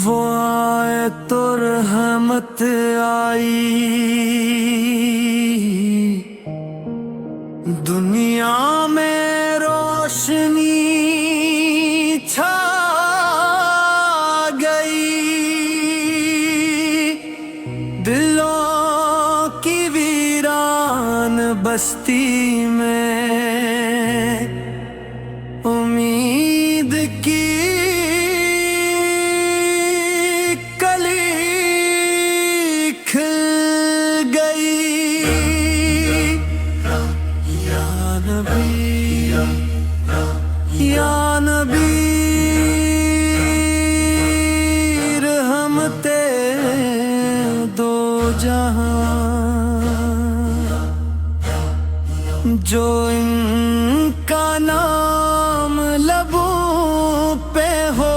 وہ آئے تو رحمت آئی دنیا میں روشنی چھا گئی دلوں کی ویران بستی میں امید کی یا نبی رحمت دو جہاں جو ان کا نام لبوں پہ ہو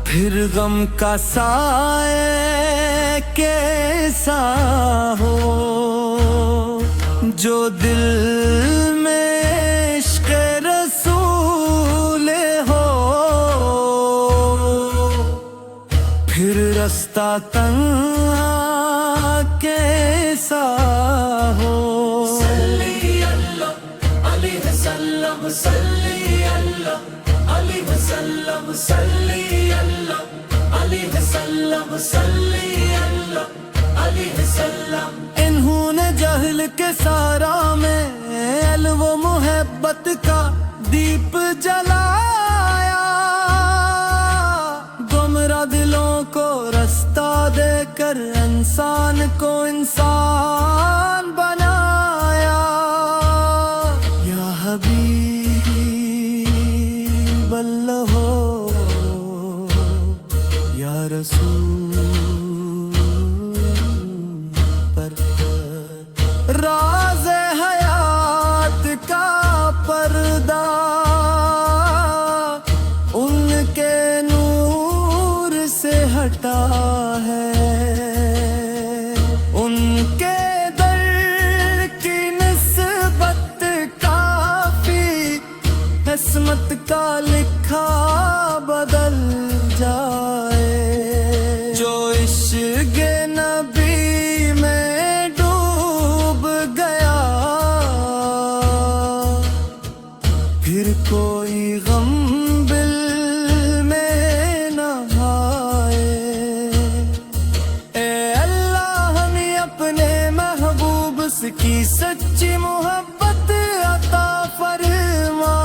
پھر غم کا سایہ کیسا ہو جو دل میں عشق رسول ہو پھر رستہ تنہا کیسا ہو صلی اللہ علیہ وسلم صلی اللہ علیہ وسلم صلی اللہ علیہ وسلم صلی اللہ علیہ وسلم انہوں نے جہل کے سارا میں علم و محبت کا دیپ جلایا گمراہ دلوں کو رستہ دے کر انسان کو انسان بنایا یا حبیب اللہ ہو یا رسول راز حیات کا پردہ ان کے نور سے ہٹا ہے ان کے در کی نسبت کافی قسمت کا لکھا بدل جائے جو عشق نبی میں ڈوب گیا پھر کوئی غم دل میں نہ آئے اے اللہ ہمیں اپنے محبوب کی سچی محبت عطا فرما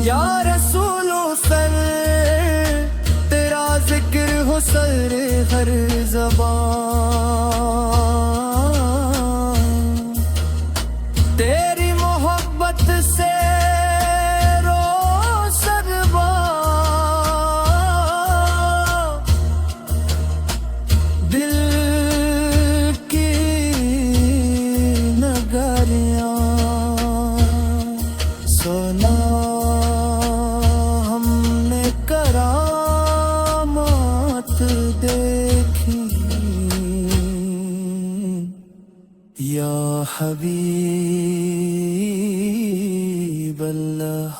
یا رسول سر تیرا ذکر ہو سر ہر زبان تیری محبت سے دل کی نگریاں سنا ہم نے کرامات دیکھی یا حبیب اللہ